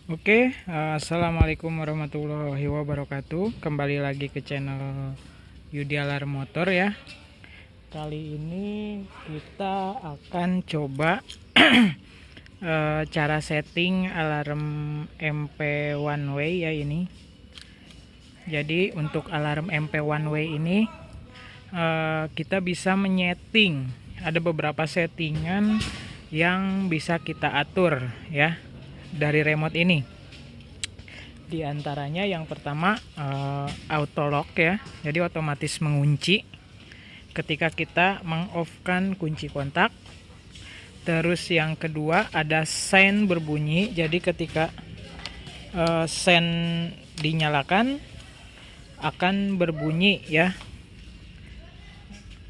Assalamualaikum warahmatullahi wabarakatuh. Kembali lagi ke channel Yudi Alarm Motor ya. Kali ini kita akan coba cara setting alarm MP one way ya ini. Jadi untuk alarm MP one way ini kita bisa menyeting. Ada beberapa settingan yang bisa kita atur ya dari remote ini. Di antaranya yang pertama auto lock ya, jadi otomatis mengunci ketika kita meng-off-kan kunci kontak. Terus yang kedua ada sein berbunyi, jadi ketika sein dinyalakan akan berbunyi ya.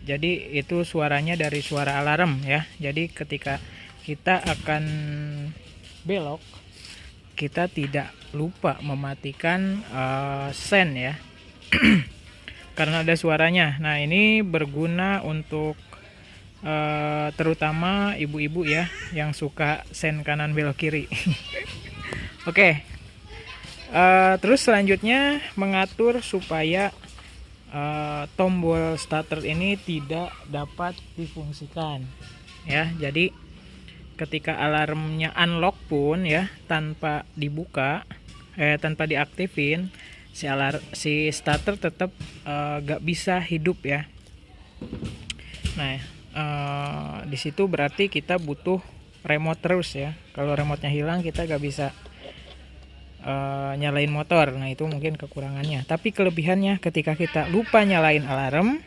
Jadi itu suaranya dari suara alarm ya. Jadi ketika kita akan belok, kita tidak lupa mematikan sein ya. Karena ada suaranya. Nah, ini berguna untuk terutama ibu-ibu ya yang suka sein kanan belok kiri. Oke. Terus selanjutnya mengatur supaya tombol starter ini tidak dapat difungsikan ya. Jadi ketika alarmnya unlock pun ya, tanpa dibuka tanpa diaktifin, si starter tetap gak bisa hidup ya. Nah di situ berarti kita butuh remote terus ya. Kalau remote-nya hilang kita gak bisa nyalain motor. Nah itu mungkin kekurangannya. Tapi kelebihannya ketika kita lupa nyalain alarm,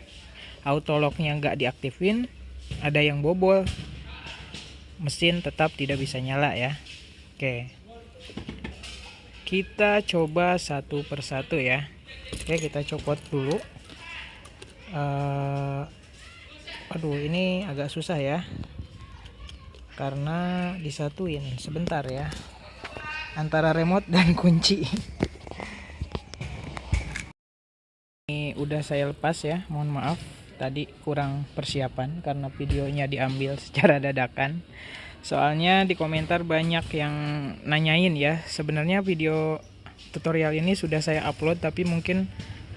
auto lock-nya gak diaktifin, ada yang bobol, mesin tetap tidak bisa nyala ya. Oke, kita coba satu persatu ya. Oke, kita copot dulu. Aduh, ini agak susah ya, karena disatuin sebentar ya antara remote dan kunci. Ini udah saya lepas ya, mohon maaf tadi kurang persiapan karena videonya diambil secara dadakan. Soalnya di komentar banyak yang nanyain ya. Sebenarnya video tutorial ini sudah saya upload, tapi mungkin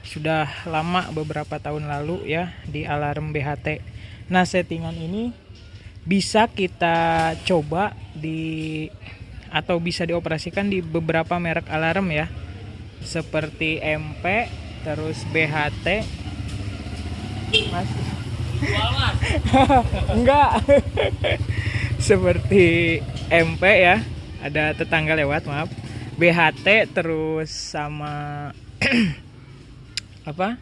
sudah lama, beberapa tahun lalu ya, di alarm BHT. Nah, settingan ini bisa kita coba atau bisa dioperasikan di beberapa merek alarm ya, seperti MP, terus BHT. Mas enggak. Seperti MP ya, ada tetangga lewat, maaf. BHT terus sama apa?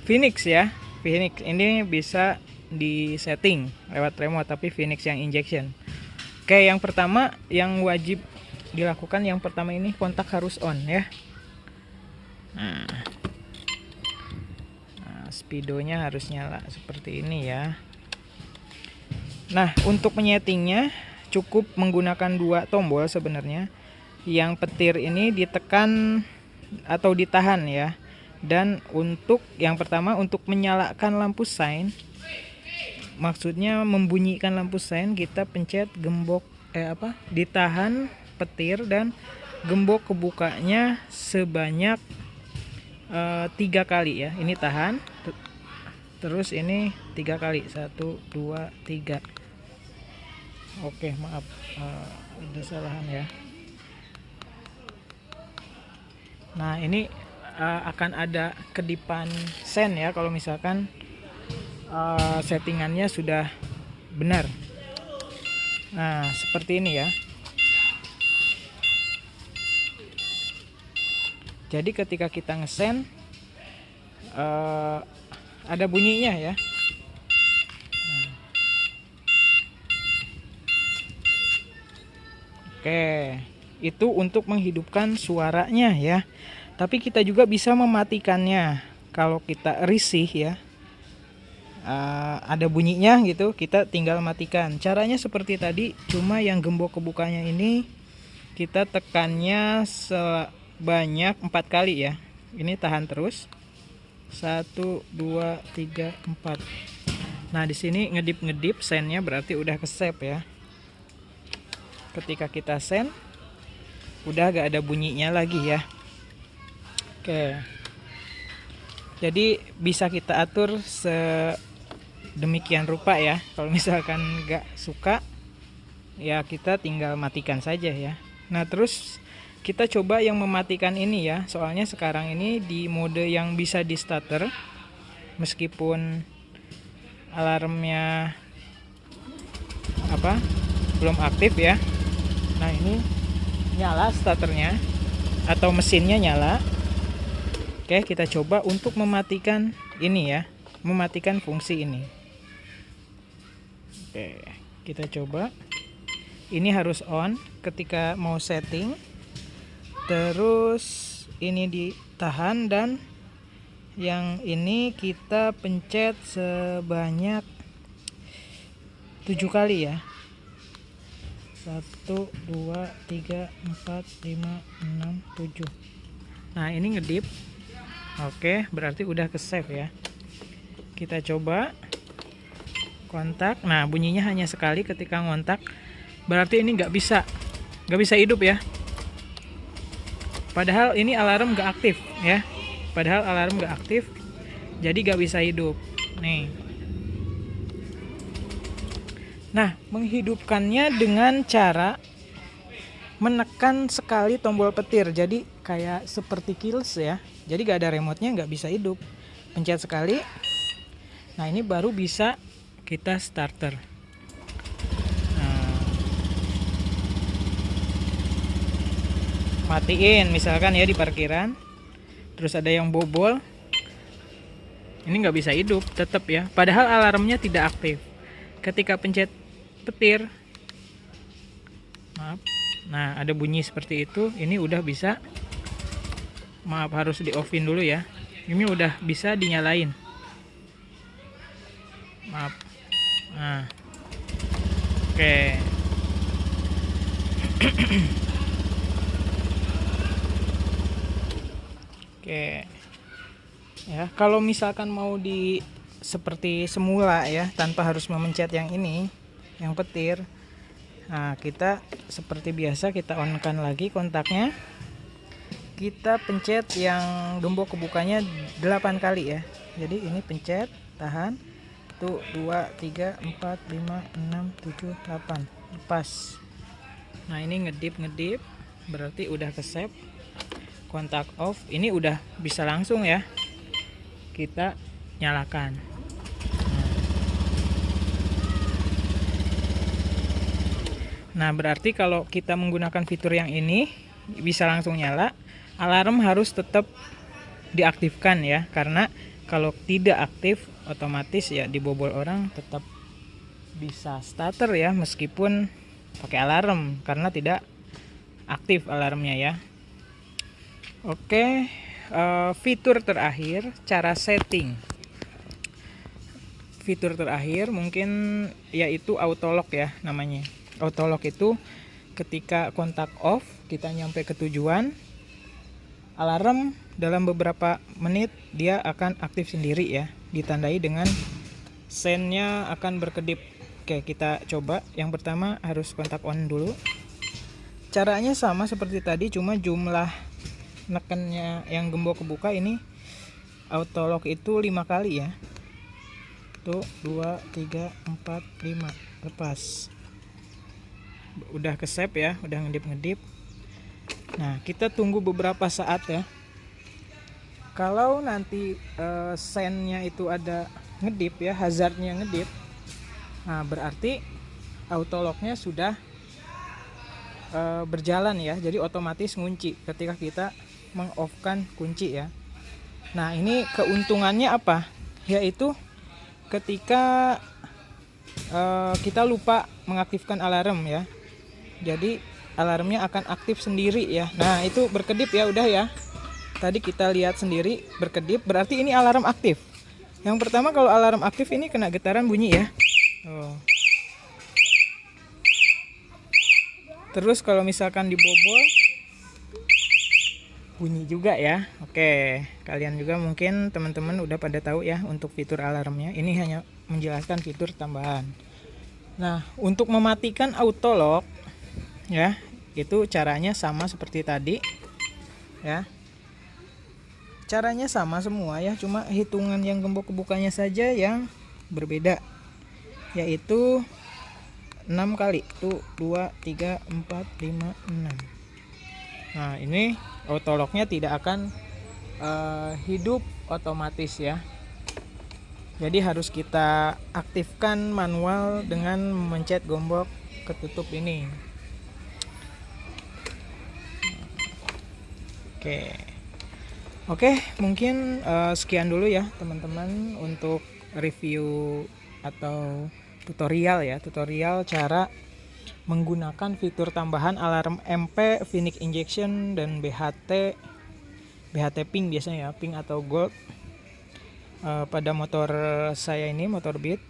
Phoenix ya. Phoenix ini bisa disetting lewat remote, tapi Phoenix yang injection. Oke, yang pertama yang wajib dilakukan, yang pertama ini kontak harus on ya. Nah, speedonya harus nyala seperti ini ya. Nah, untuk menyetingnya cukup menggunakan dua tombol sebenarnya. Yang petir ini ditekan atau ditahan ya. Dan untuk yang pertama, untuk menyalakan lampu sein, maksudnya membunyikan lampu sein, kita pencet gembok ditahan petir dan gembok kebukanya sebanyak 3 kali ya. Ini tahan, terus ini 3 kali, 1, 2, 3. Oke, maaf, udah salahan ya. Nah, ini akan ada kedipan sein ya kalau misalkan settingannya sudah benar. Nah, seperti ini ya. Jadi ketika kita ngesen ada bunyinya ya. Oke, itu untuk menghidupkan suaranya ya. Tapi kita juga bisa mematikannya. Kalau kita risih ya, ada bunyinya gitu, kita tinggal matikan. Caranya seperti tadi, cuma yang gembok kebukanya ini kita tekannya sebanyak 4 kali ya. Ini tahan terus. 1, 2, 3, 4. Nah, di sini ngedip seinnya berarti udah ke save ya. Ketika kita sen, udah gak ada bunyinya lagi ya. Oke, jadi bisa kita atur sedemikian rupa ya. Kalau misalkan gak suka ya kita tinggal matikan saja ya. Nah terus kita coba yang mematikan ini ya, soalnya sekarang ini di mode yang bisa di starter meskipun alarmnya belum aktif ya. Nah ini nyala starternya atau mesinnya nyala. Oke, kita coba untuk mematikan ini ya, mematikan fungsi ini. Oke, kita coba. Ini harus on ketika mau setting. Terus ini ditahan dan yang ini kita pencet sebanyak 7 kali ya. 1, 2, 3, 4, 5, 6, 7. Nah ini ngedip. Oke, berarti udah ke save ya. Kita coba kontak. Nah bunyinya hanya sekali ketika ngontak. Berarti ini nggak bisa hidup ya. Padahal ini alarm nggak aktif ya. Padahal alarm nggak aktif, jadi nggak bisa hidup. Nih. Nah, menghidupkannya dengan cara menekan sekali tombol petir. Jadi kayak seperti Kills ya. Jadi nggak ada remote-nya, nggak bisa hidup. Pencet sekali. Nah ini baru bisa kita starter. Matiin misalkan ya di parkiran, terus ada yang bobol, ini nggak bisa hidup tetap ya, padahal alarmnya tidak aktif. Ketika pencet petir, maaf, nah ada bunyi seperti itu, ini udah bisa, maaf harus di offin dulu ya, ini udah bisa dinyalain, maaf. Nah oke. Oke ya, kalau misalkan mau di seperti semula ya, tanpa harus memencet yang ini, yang petir. Nah kita seperti biasa, kita on-kan lagi kontaknya, kita pencet yang gembok kebukanya 8 kali ya. Jadi ini pencet, tahan, 1, 2, 3, 4, 5, 6, 7, 8, lepas. Nah ini ngedip, berarti udah ke save. Kontak off, ini udah bisa langsung ya kita nyalakan. Nah berarti kalau kita menggunakan fitur yang ini bisa langsung nyala. Alarm harus tetap diaktifkan ya, karena kalau tidak aktif otomatis ya dibobol orang, tetap bisa starter ya meskipun pakai alarm karena tidak aktif alarmnya ya. Oke, fitur terakhir, cara setting. Fitur terakhir mungkin yaitu auto lock ya namanya. Auto lock itu ketika kontak off, kita nyampe ke tujuan, alarm dalam beberapa menit dia akan aktif sendiri ya, ditandai dengan sennya akan berkedip. Oke, kita coba. Yang pertama harus kontak on dulu. Caranya sama seperti tadi, cuma jumlah nekennya yang gembok kebuka ini auto lock itu 5 kali ya. 1, 2, 3, 4, 5, lepas. Udah ke save ya, udah ngedip. Nah kita tunggu beberapa saat ya. Kalau nanti sennya itu ada ngedip ya, hazardnya ngedip, nah berarti auto locknya sudah berjalan ya, jadi otomatis ngunci ketika kita meng-off-kan kunci ya. Nah ini keuntungannya apa? Yaitu ketika kita lupa mengaktifkan alarm ya, jadi alarmnya akan aktif sendiri ya. Nah itu berkedip ya, udah ya, tadi kita lihat sendiri berkedip, berarti ini alarm aktif. Yang pertama kalau alarm aktif ini kena getaran bunyi ya. Terus kalau misalkan dibobol bunyi juga ya. Oke, kalian juga mungkin teman-teman udah pada tahu ya untuk fitur alarmnya. Ini hanya menjelaskan fitur tambahan. Nah, untuk mematikan auto lock ya, Itu caranya sama seperti tadi ya. Caranya sama semua ya, cuma hitungan yang gembok kebukanya saja yang berbeda, yaitu 6 kali tuh, 2, 3, 4, 5, 6. Nah ini autolocknya tidak akan hidup otomatis ya, jadi harus kita aktifkan manual dengan memencet gembok ketutup ini. Oke, mungkin sekian dulu ya teman-teman untuk review atau tutorial cara menggunakan fitur tambahan alarm MP, Phoenix Injection, dan BHT pink biasanya ya, pink atau gold pada motor saya ini, motor Beat.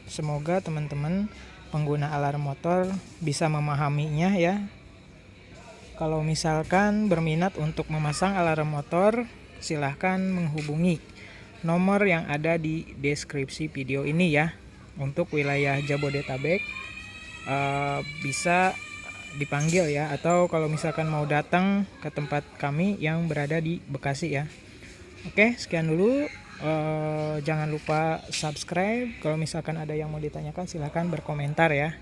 Semoga teman-teman pengguna alarm motor bisa memahaminya ya. Kalau misalkan berminat untuk memasang alarm motor, silahkan menghubungi nomor yang ada di deskripsi video ini ya. Untuk wilayah Jabodetabek bisa dipanggil ya, atau kalau misalkan mau datang ke tempat kami yang berada di Bekasi ya. Oke, sekian dulu. Jangan lupa subscribe. Kalau misalkan ada yang mau ditanyakan, silahkan berkomentar ya.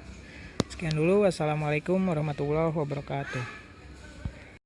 Sekian dulu. Wassalamualaikum warahmatullahi wabarakatuh.